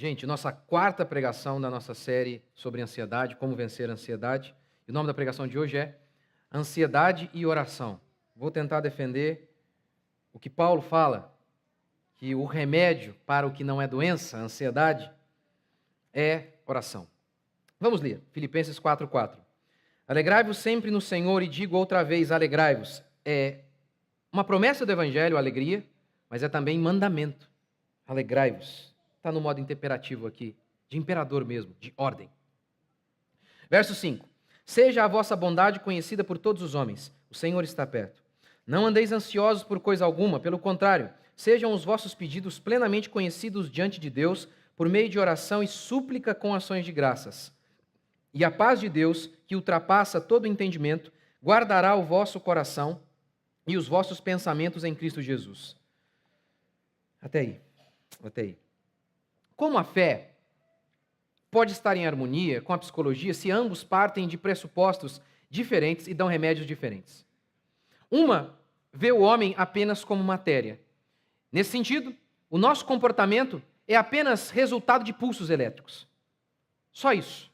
Gente, nossa quarta pregação da nossa série sobre ansiedade, como vencer a ansiedade. E o nome da pregação de hoje é Ansiedade e Oração. Vou tentar defender o que Paulo fala, que o remédio para o que não é doença, a ansiedade, é oração. Vamos ler, Filipenses 4:4. Alegrai-vos sempre no Senhor, e digo outra vez, alegrai-vos. É uma promessa do Evangelho, alegria, mas é também mandamento. Alegrai-vos. Está no modo imperativo aqui, de imperador mesmo, de ordem. Verso 5. Seja a vossa bondade conhecida por todos os homens, o Senhor está perto. Não andeis ansiosos por coisa alguma, pelo contrário, sejam os vossos pedidos plenamente conhecidos diante de Deus, por meio de oração e súplica com ações de graças. E a paz de Deus, que ultrapassa todo entendimento, guardará o vosso coração e os vossos pensamentos em Cristo Jesus. Até aí. Como a fé pode estar em harmonia com a psicologia se ambos partem de pressupostos diferentes e dão remédios diferentes? Uma vê o homem apenas como matéria. Nesse sentido, o nosso comportamento é apenas resultado de pulsos elétricos. Só isso.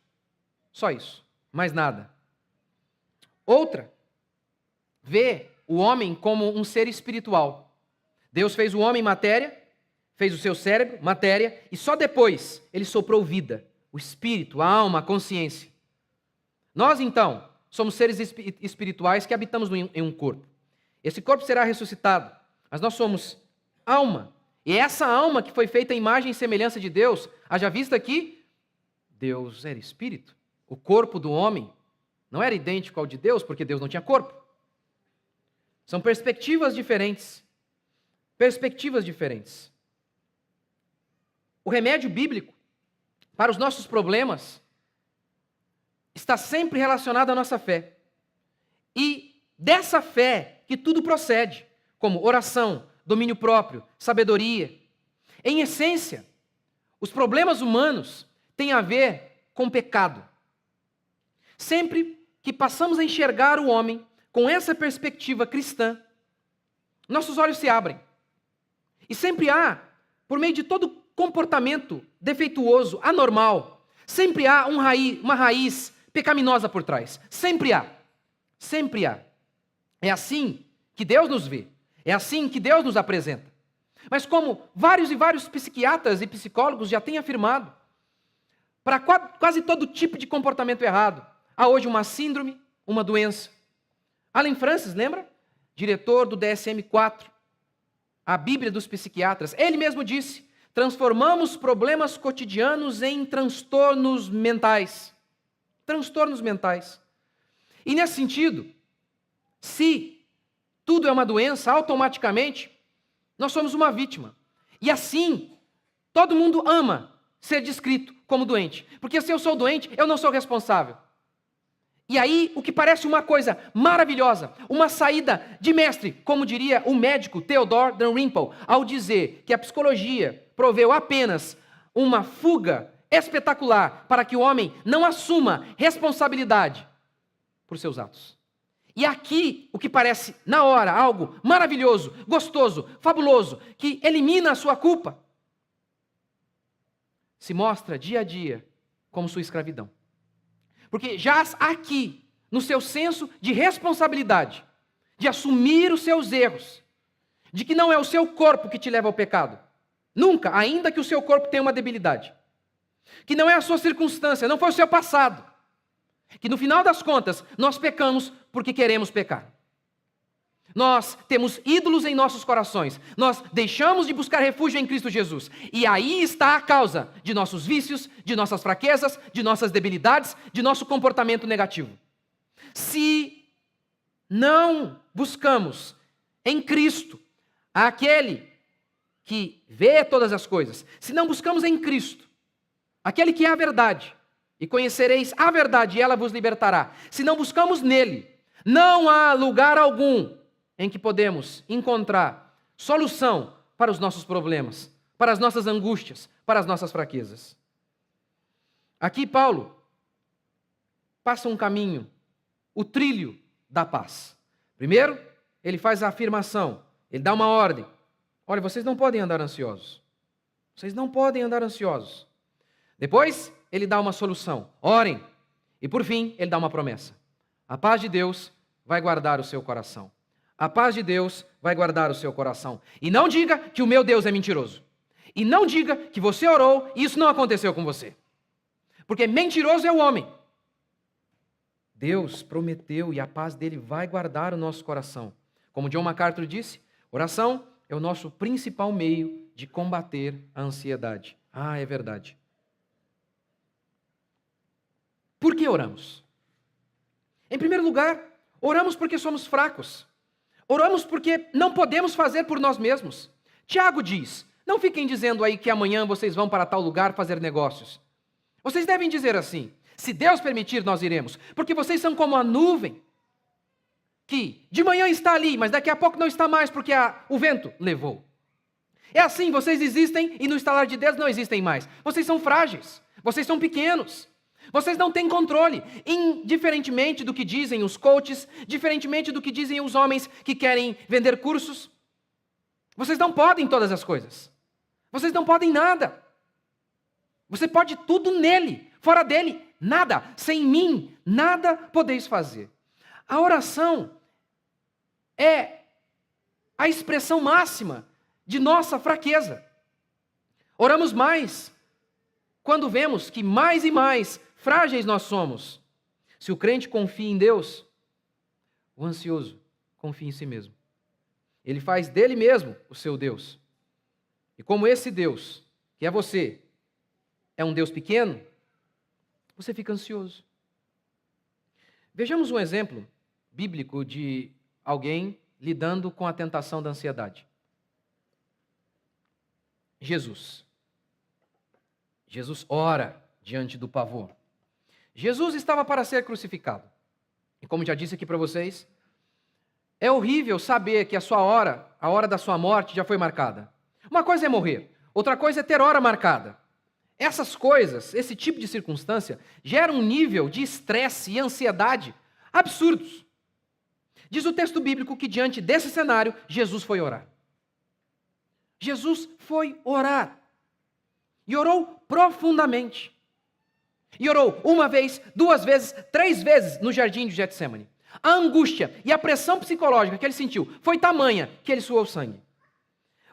Mais nada. Outra vê o homem como um ser espiritual. Deus fez o homem matéria, fez o seu cérebro, matéria, e só depois ele soprou vida, o espírito, a alma, a consciência. Nós, então, somos seres espirituais que habitamos em um corpo. Esse corpo será ressuscitado, mas nós somos alma. E essa alma que foi feita à imagem e semelhança de Deus, haja vista que Deus era espírito. O corpo do homem não era idêntico ao de Deus, porque Deus não tinha corpo. São perspectivas diferentes. O remédio bíblico para os nossos problemas está sempre relacionado à nossa fé. E dessa fé que tudo procede, como oração, domínio próprio, sabedoria. Em essência, os problemas humanos têm a ver com pecado. Sempre que passamos a enxergar o homem com essa perspectiva cristã, nossos olhos se abrem. E sempre há, por meio de todo comportamento defeituoso, anormal, sempre há uma raiz pecaminosa por trás. Sempre há. É assim que Deus nos vê. É assim que Deus nos apresenta. Mas como vários e vários psiquiatras e psicólogos já têm afirmado, para quase todo tipo de comportamento errado, há hoje uma síndrome, uma doença. Alan Francis, lembra? Diretor do DSM-4, a Bíblia dos psiquiatras. Ele mesmo disse: transformamos problemas cotidianos em transtornos mentais. E nesse sentido, se tudo é uma doença, automaticamente nós somos uma vítima. E assim, todo mundo ama ser descrito como doente. Porque se eu sou doente, eu não sou responsável. E aí, o que parece uma coisa maravilhosa, uma saída de mestre, como diria o médico Theodore Dalrymple, ao dizer que a psicologia proveu apenas uma fuga espetacular para que o homem não assuma responsabilidade por seus atos. E aqui, o que parece, na hora, algo maravilhoso, gostoso, fabuloso, que elimina a sua culpa, se mostra dia a dia como sua escravidão. Porque já aqui, no seu senso de responsabilidade, de assumir os seus erros, de que não é o seu corpo que te leva ao pecado, nunca, ainda que o seu corpo tenha uma debilidade, que não é a sua circunstância, não foi o seu passado, que no final das contas, nós pecamos porque queremos pecar. Nós temos ídolos em nossos corações, nós deixamos de buscar refúgio em Cristo Jesus, e aí está a causa de nossos vícios, de nossas fraquezas, de nossas debilidades, de nosso comportamento negativo. Se não buscamos em Cristo aquele que vê todas as coisas, se não buscamos em Cristo aquele que é a verdade, e conhecereis a verdade e ela vos libertará, se não buscamos nele, não há lugar algum em que podemos encontrar solução para os nossos problemas, para as nossas angústias, para as nossas fraquezas. Aqui Paulo passa um caminho, o trilho da paz. Primeiro, ele faz a afirmação, ele dá uma ordem. Olha, vocês não podem andar ansiosos. Vocês não podem andar ansiosos. Depois, ele dá uma solução. Orem. E por fim, ele dá uma promessa. A paz de Deus vai guardar o seu coração. A paz de Deus vai guardar o seu coração. E não diga que o meu Deus é mentiroso. E não diga que você orou e isso não aconteceu com você. Porque mentiroso é o homem. Deus prometeu e a paz dele vai guardar o nosso coração. Como John MacArthur disse, oração é o nosso principal meio de combater a ansiedade. Ah, é verdade. Por que oramos? Em primeiro lugar, oramos porque somos fracos. Oramos porque não podemos fazer por nós mesmos. Tiago diz, não fiquem dizendo aí que amanhã vocês vão para tal lugar fazer negócios. Vocês devem dizer assim, se Deus permitir, nós iremos. Porque vocês são como a nuvem, que de manhã está ali, mas daqui a pouco não está mais, porque o vento levou. É assim, vocês existem e no estalar de Deus não existem mais. Vocês são frágeis, vocês são pequenos. Vocês não têm controle, indiferentemente do que dizem os coaches, diferentemente do que dizem os homens que querem vender cursos. Vocês não podem todas as coisas. Vocês não podem nada. Você pode tudo nele, fora dele, nada. Sem mim, nada podeis fazer. A oração é a expressão máxima de nossa fraqueza. Oramos mais quando vemos que mais e mais frágeis nós somos. Se o crente confia em Deus, o ansioso confia em si mesmo. Ele faz dele mesmo o seu Deus. E como esse Deus, que é você, é um Deus pequeno, você fica ansioso. Vejamos um exemplo bíblico de alguém lidando com a tentação da ansiedade. Jesus. Jesus ora diante do pavor. Jesus estava para ser crucificado. E como já disse aqui para vocês, é horrível saber que a hora da sua morte já foi marcada. Uma coisa é morrer, outra coisa é ter hora marcada. Essas coisas, esse tipo de circunstância, gera um nível de estresse e ansiedade absurdos. Diz o texto bíblico que diante desse cenário, Jesus foi orar. Jesus foi orar. E orou profundamente. E orou uma vez, duas vezes, três vezes no jardim de Getsemane. A angústia e a pressão psicológica que ele sentiu foi tamanha que ele suou sangue.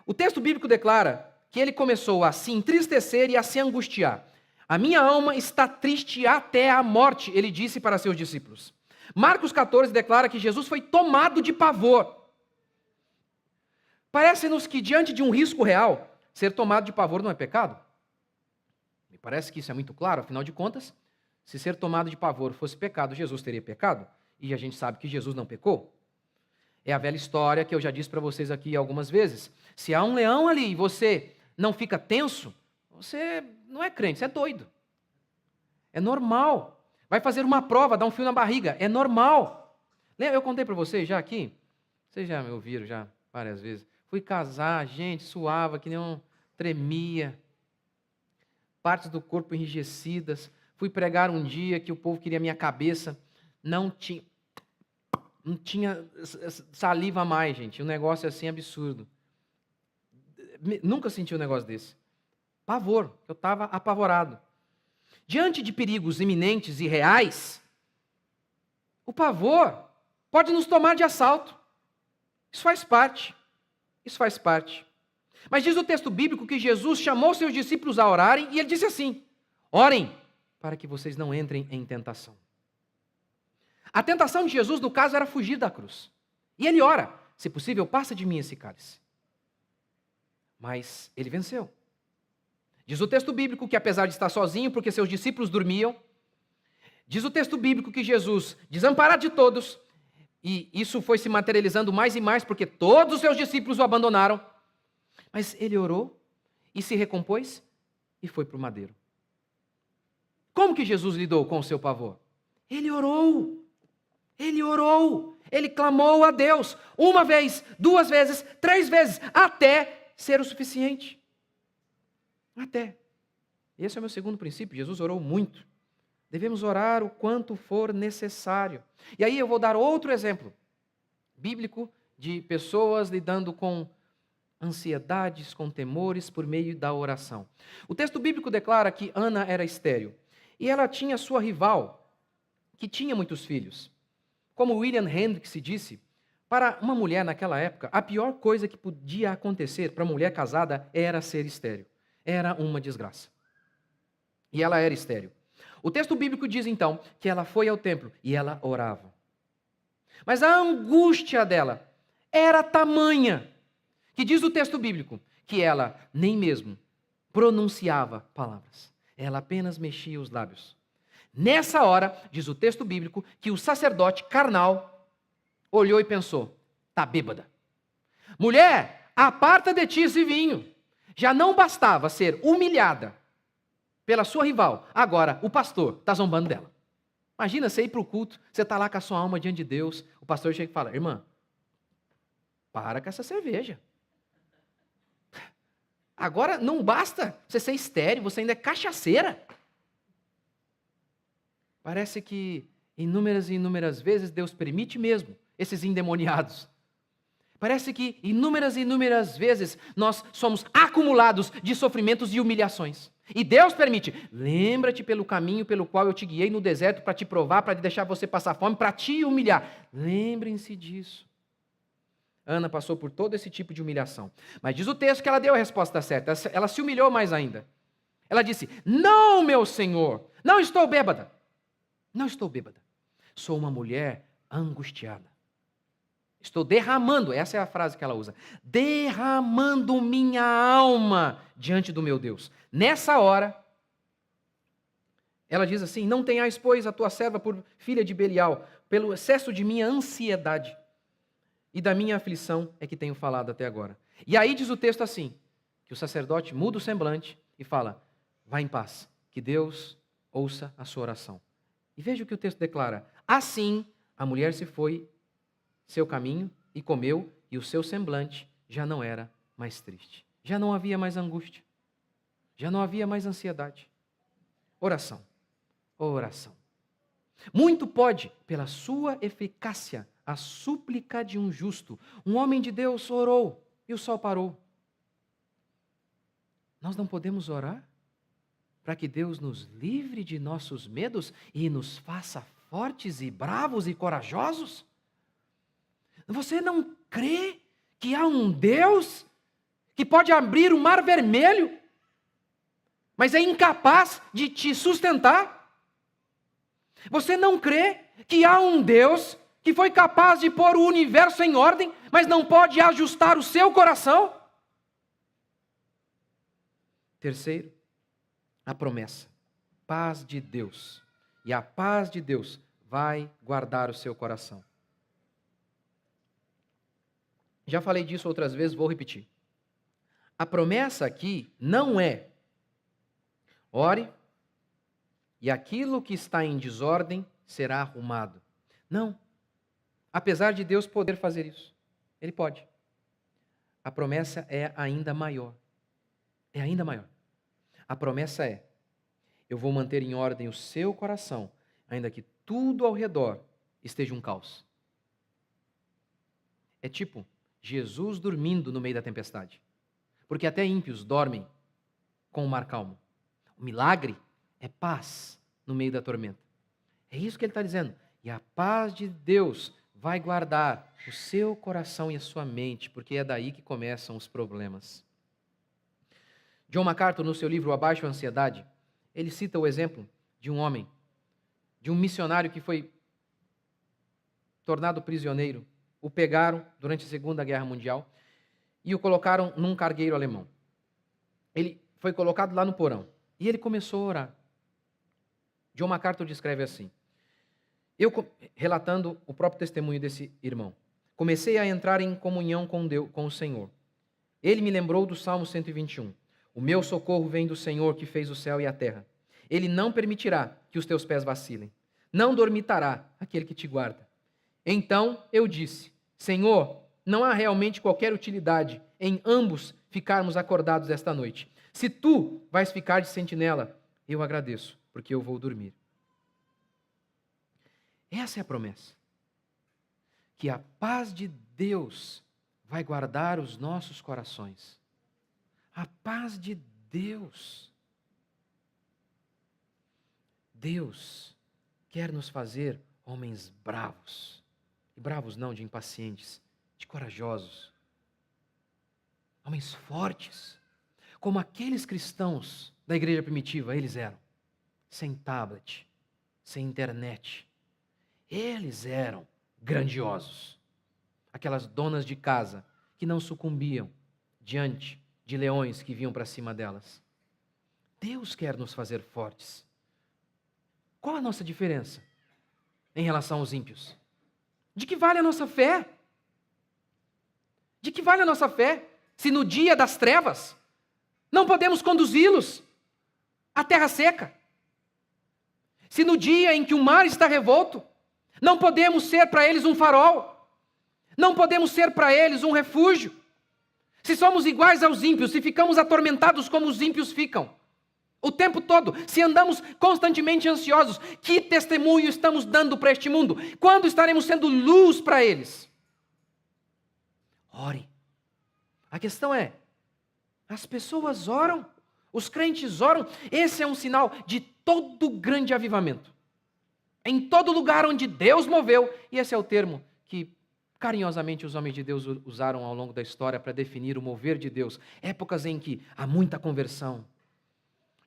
O texto bíblico declara que ele começou a se entristecer e a se angustiar. A minha alma está triste até a morte, ele disse para seus discípulos. Marcos 14 declara que Jesus foi tomado de pavor. Parece-nos que diante de um risco real, ser tomado de pavor não é pecado. Me parece que isso é muito claro, afinal de contas, se ser tomado de pavor fosse pecado, Jesus teria pecado. E a gente sabe que Jesus não pecou. É a velha história que eu já disse para vocês aqui algumas vezes. Se há um leão ali e você não fica tenso, você não é crente, você é doido. É normal. Vai fazer uma prova, dá um fio na barriga, é normal. Lembra, eu contei para vocês já aqui? Vocês já me ouviram já várias vezes. Fui casar, gente, suava, que nem tremia. Partes do corpo enrijecidas. Fui pregar um dia que o povo queria minha cabeça. Não tinha saliva a mais, gente. Um negócio assim absurdo. Nunca senti um negócio desse. Pavor, eu estava apavorado. Diante de perigos iminentes e reais, o pavor pode nos tomar de assalto. Isso faz parte. Isso faz parte. Mas diz o texto bíblico que Jesus chamou seus discípulos a orarem e ele disse assim: orem para que vocês não entrem em tentação. A tentação de Jesus, no caso, era fugir da cruz. E ele ora: se possível, passa de mim esse cálice. Mas ele venceu. Diz o texto bíblico que apesar de estar sozinho, porque seus discípulos dormiam, diz o texto bíblico que Jesus, desamparado de todos, e isso foi se materializando mais e mais, porque todos os seus discípulos o abandonaram, mas ele orou e se recompôs e foi para o madeiro. Como que Jesus lidou com o seu pavor? Ele orou. Ele orou. Ele clamou a Deus. Uma vez, duas vezes, três vezes, até ser o suficiente. Até. Esse é o meu segundo princípio. Jesus orou muito. Devemos orar o quanto for necessário. E aí eu vou dar outro exemplo bíblico de pessoas lidando com ansiedades, com temores por meio da oração. O texto bíblico declara que Ana era estéril e ela tinha sua rival, que tinha muitos filhos. Como William Hendricks disse, para uma mulher naquela época, a pior coisa que podia acontecer para uma mulher casada era ser estéril. Era uma desgraça. E ela era estéril. O texto bíblico diz então que ela foi ao templo e ela orava. Mas a angústia dela era tamanha, que diz o texto bíblico, que ela nem mesmo pronunciava palavras. Ela apenas mexia os lábios. Nessa hora, diz o texto bíblico, que o sacerdote carnal olhou e pensou, tá bêbada. Mulher, aparta de ti esse vinho. Já não bastava ser humilhada pela sua rival, agora o pastor está zombando dela. Imagina você ir para o culto, você está lá com a sua alma diante de Deus, o pastor chega e fala, irmã, para com essa cerveja. Agora não basta você ser estéril, você ainda é cachaceira. Parece que inúmeras e inúmeras vezes Deus permite mesmo esses endemoniados. Parece que inúmeras e inúmeras vezes nós somos acumulados de sofrimentos e humilhações. E Deus permite. Lembra-te pelo caminho pelo qual eu te guiei no deserto para te provar, para deixar você passar fome, para te humilhar. Lembrem-se disso. Ana passou por todo esse tipo de humilhação. Mas diz o texto que ela deu a resposta certa. Ela se humilhou mais ainda. Ela disse, não, meu Senhor, não estou bêbada. Não estou bêbada. Sou uma mulher angustiada. Estou derramando, essa é a frase que ela usa, derramando minha alma diante do meu Deus. Nessa hora, ela diz assim, não tenhais, pois, a tua serva por filha de Belial, pelo excesso de minha ansiedade e da minha aflição é que tenho falado até agora. E aí diz o texto assim, que o sacerdote muda o semblante e fala, vá em paz, que Deus ouça a sua oração. E veja o que o texto declara, assim a mulher se foi seu caminho e comeu, e o seu semblante já não era mais triste. Já não havia mais angústia. Já não havia mais ansiedade. Oração. Oração. Muito pode, pela sua eficácia, a súplica de um justo. Um homem de Deus orou e o sol parou. Nós não podemos orar para que Deus nos livre de nossos medos e nos faça fortes e bravos e corajosos? Você não crê que há um Deus que pode abrir o mar vermelho, mas é incapaz de te sustentar? Você não crê que há um Deus que foi capaz de pôr o universo em ordem, mas não pode ajustar o seu coração? Terceiro, a promessa. Paz de Deus. E a paz de Deus vai guardar o seu coração. Já falei disso outras vezes, vou repetir. A promessa aqui não é ore e aquilo que está em desordem será arrumado. Não. Apesar de Deus poder fazer isso, Ele pode. A promessa é ainda maior. É ainda maior. A promessa é, eu vou manter em ordem o seu coração, ainda que tudo ao redor esteja um caos. É tipo Jesus dormindo no meio da tempestade. Porque até ímpios dormem com o mar calmo. O milagre é paz no meio da tormenta. É isso que ele está dizendo. E a paz de Deus vai guardar o seu coração e a sua mente, porque é daí que começam os problemas. John MacArthur, no seu livro Abaixo a Ansiedade, ele cita o exemplo de um homem, de um missionário que foi tornado prisioneiro. O pegaram durante a Segunda Guerra Mundial e o colocaram num cargueiro alemão. Ele foi colocado lá no porão e ele começou a orar. John MacArthur descreve assim, relatando o próprio testemunho desse irmão. Comecei a entrar em comunhão com Deus, com o Senhor. Ele me lembrou do Salmo 121. O meu socorro vem do Senhor que fez o céu e a terra. Ele não permitirá que os teus pés vacilem. Não dormitará aquele que te guarda. Então eu disse, Senhor, não há realmente qualquer utilidade em ambos ficarmos acordados esta noite. Se tu vais ficar de sentinela, eu agradeço, porque eu vou dormir. Essa é a promessa. Que a paz de Deus vai guardar os nossos corações. A paz de Deus. Deus quer nos fazer homens bravos. E bravos não de impacientes, de corajosos. Homens fortes. Como aqueles cristãos da igreja primitiva, eles eram. Sem tablet, sem internet. Eles eram grandiosos. Aquelas donas de casa que não sucumbiam diante de leões que vinham para cima delas. Deus quer nos fazer fortes. Qual a nossa diferença em relação aos ímpios? De que vale a nossa fé? De que vale a nossa fé se no dia das trevas não podemos conduzi-los à terra seca? Se no dia em que o mar está revolto, não podemos ser para eles um farol, não podemos ser para eles um refúgio. Se somos iguais aos ímpios, se ficamos atormentados como os ímpios ficam, o tempo todo, se andamos constantemente ansiosos, que testemunho estamos dando para este mundo? Quando estaremos sendo luz para eles? Ore. A questão é, as pessoas oram, os crentes oram, esse é um sinal de todo grande avivamento. Em todo lugar onde Deus moveu, e esse é o termo que carinhosamente os homens de Deus usaram ao longo da história para definir o mover de Deus. Épocas em que há muita conversão,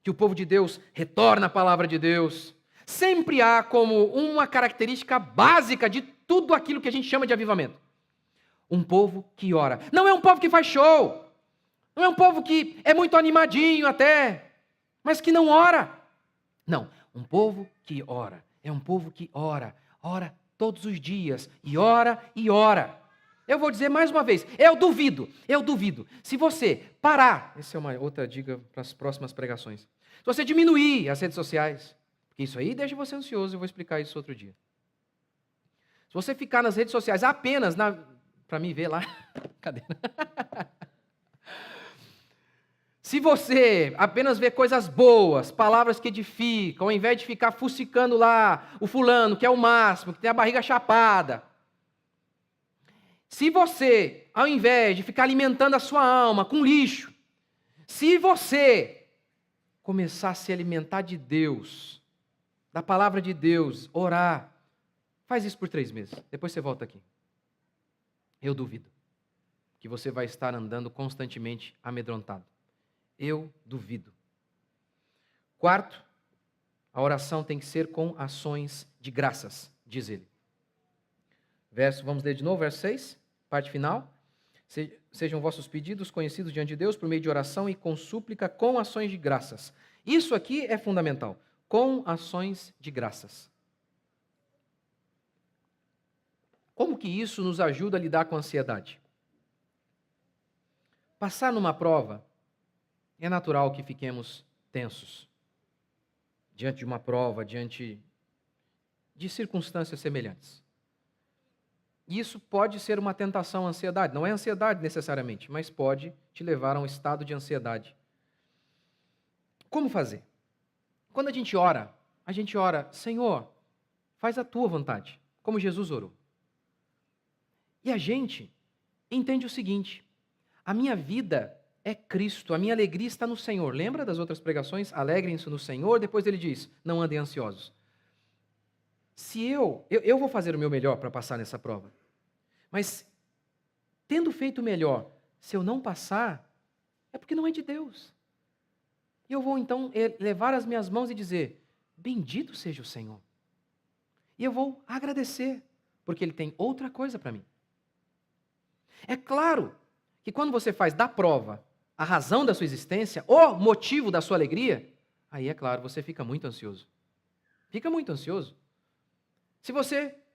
que o povo de Deus retorna à palavra de Deus. Sempre há como uma característica básica de tudo aquilo que a gente chama de avivamento. Um povo que ora. Não é um povo que faz show. Não é um povo que é muito animadinho até, mas que não ora. Não, um povo que ora. É um povo que ora. Ora todos os dias. E ora e ora. Eu vou dizer mais uma vez, eu duvido. Se você parar, essa é uma outra dica para as próximas pregações. Se você diminuir as redes sociais, porque isso aí deixa você ansioso, eu vou explicar isso outro dia. Se você ficar nas redes sociais apenas para mim ver lá, cadê? Se você apenas vê coisas boas, palavras que edificam, ao invés de ficar fuçicando lá o fulano, que é o máximo, que tem a barriga chapada. Se você, ao invés de ficar alimentando a sua alma com lixo, se você começar a se alimentar de Deus, da palavra de Deus, orar, faz isso por 3 meses, depois você volta aqui. Eu duvido que você vai estar andando constantemente amedrontado. Eu duvido. 4, a oração tem que ser com ações de graças, diz ele. Vamos ler de novo, verso 6. Parte final. Sejam vossos pedidos conhecidos diante de Deus por meio de oração e com súplica com ações de graças. Isso aqui é fundamental. Com ações de graças. Como que isso nos ajuda a lidar com a ansiedade? Passar numa prova, é natural que fiquemos tensos. Diante de uma prova, diante de circunstâncias semelhantes. Isso pode ser uma tentação à ansiedade. Não é ansiedade necessariamente, mas pode te levar a um estado de ansiedade. Como fazer? Quando a gente ora, Senhor, faz a tua vontade, como Jesus orou. E a gente entende o seguinte, a minha vida é Cristo, a minha alegria está no Senhor. Lembra das outras pregações? Alegrem-se no Senhor, depois ele diz, não andem ansiosos. Se eu vou fazer o meu melhor para passar nessa prova, mas tendo feito o melhor, se eu não passar, é porque não é de Deus. E eu vou então levar as minhas mãos e dizer, bendito seja o Senhor. E eu vou agradecer, porque Ele tem outra coisa para mim. É claro que quando você faz da prova a razão da sua existência, o motivo da sua alegria, aí é claro, você fica muito ansioso. Fica muito ansioso.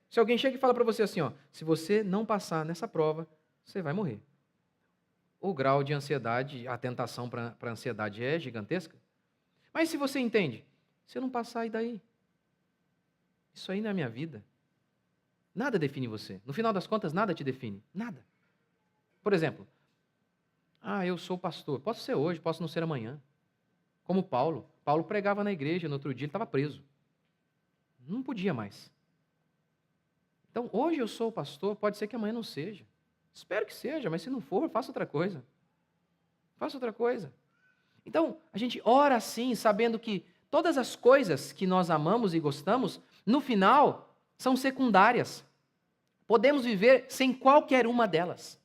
Se alguém chega e fala para você assim, se você não passar nessa prova, você vai morrer. O grau de ansiedade, a tentação para a ansiedade é gigantesca. Mas se você entende, se eu não passar, e daí? Isso aí não é minha vida. Nada define você. No final das contas, nada te define. Nada. Por exemplo, eu sou pastor. Posso ser hoje, posso não ser amanhã. Como Paulo. Paulo pregava na igreja, no outro dia ele estava preso. Não podia mais. Então, hoje eu sou pastor, pode ser que amanhã não seja. Espero que seja, mas se não for, faça outra coisa. Faça outra coisa. Então, a gente ora assim, sabendo que todas as coisas que nós amamos e gostamos, no final, são secundárias. Podemos viver sem qualquer uma delas.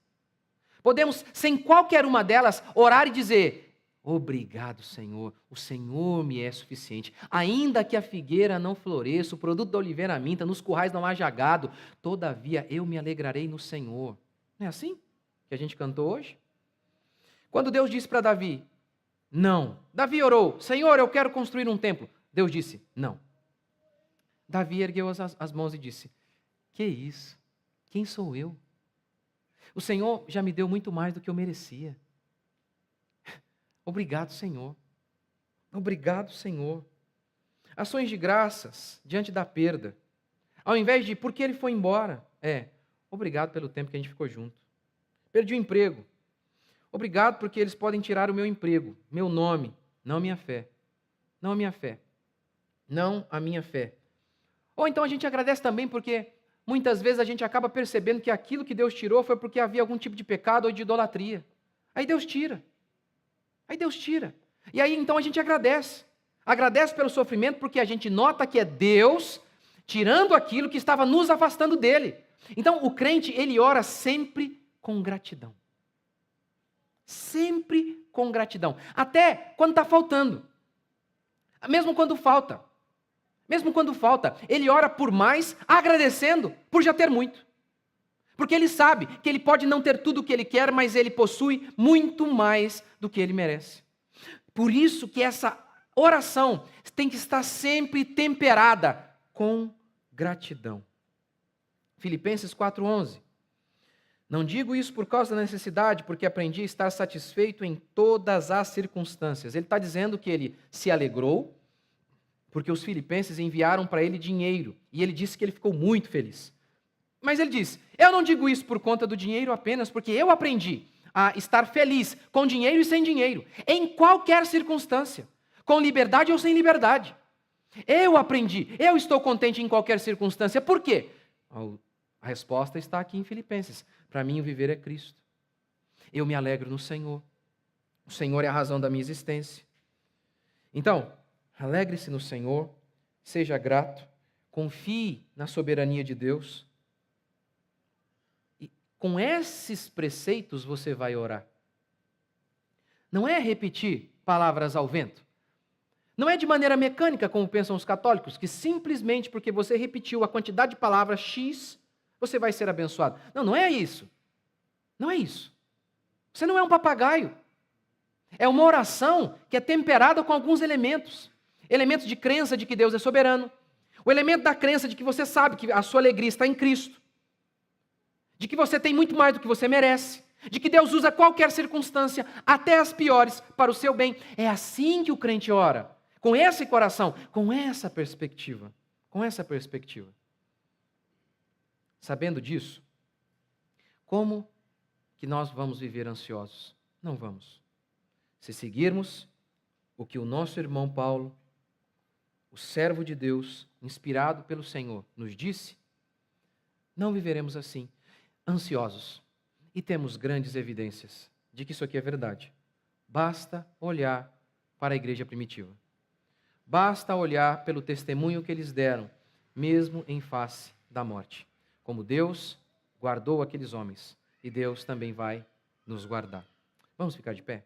Podemos, sem qualquer uma delas, orar e dizer: obrigado, Senhor, o Senhor me é suficiente. Ainda que a figueira não floresça, o produto da oliveira minta, nos currais não haja gado, todavia eu me alegrarei no Senhor. Não é assim que a gente cantou hoje? Quando Deus disse para Davi, não. Davi orou, Senhor, eu quero construir um templo. Deus disse, não. Davi ergueu as mãos e disse, que isso? Quem sou eu? O Senhor já me deu muito mais do que eu merecia. Obrigado, Senhor. Obrigado, Senhor. Ações de graças diante da perda. Ao invés de, por que ele foi embora? Obrigado pelo tempo que a gente ficou junto. Perdi o emprego. Obrigado porque eles podem tirar o meu emprego, meu nome, não a minha fé. Não a minha fé. Não a minha fé. Ou então a gente agradece também porque muitas vezes a gente acaba percebendo que aquilo que Deus tirou foi porque havia algum tipo de pecado ou de idolatria. Aí Deus tira. E aí então a gente agradece. Agradece pelo sofrimento porque a gente nota que é Deus tirando aquilo que estava nos afastando dele. Então o crente, ele ora sempre com gratidão. Sempre com gratidão. Até quando está faltando. Mesmo quando falta. Ele ora por mais, agradecendo por já ter muito. Porque ele sabe que ele pode não ter tudo o que ele quer, mas ele possui muito mais do que ele merece. Por isso que essa oração tem que estar sempre temperada com gratidão. Filipenses 4:11. Não digo isso por causa da necessidade, porque aprendi a estar satisfeito em todas as circunstâncias. Ele está dizendo que ele se alegrou, porque os filipenses enviaram para ele dinheiro, e ele disse que ele ficou muito feliz. Mas ele diz, eu não digo isso por conta do dinheiro apenas, porque eu aprendi a estar feliz com dinheiro e sem dinheiro, em qualquer circunstância, com liberdade ou sem liberdade. Eu aprendi, eu estou contente em qualquer circunstância. Por quê? A resposta está aqui em Filipenses. Para mim o viver é Cristo. Eu me alegro no Senhor. O Senhor é a razão da minha existência. Então, alegre-se no Senhor, seja grato, confie na soberania de Deus. E com esses preceitos você vai orar. Não é repetir palavras ao vento. Não é de maneira mecânica, como pensam os católicos, que simplesmente porque você repetiu a quantidade de palavras X, você vai ser abençoado. Não, não é isso. Não é isso. Você não é um papagaio. É uma oração que é temperada com alguns elementos. Elementos de crença de que Deus é soberano. O elemento da crença de que você sabe que a sua alegria está em Cristo. De que você tem muito mais do que você merece. De que Deus usa qualquer circunstância, até as piores, para o seu bem. É assim que o crente ora. Com esse coração, com essa perspectiva. Com essa perspectiva. Sabendo disso, como que nós vamos viver ansiosos? Não vamos. Se seguirmos o que o nosso irmão Paulo, o servo de Deus, inspirado pelo Senhor, nos disse, não viveremos assim, ansiosos. E temos grandes evidências de que isso aqui é verdade. Basta olhar para a igreja primitiva. Basta olhar pelo testemunho que eles deram, mesmo em face da morte. Como Deus guardou aqueles homens, e Deus também vai nos guardar. Vamos ficar de pé?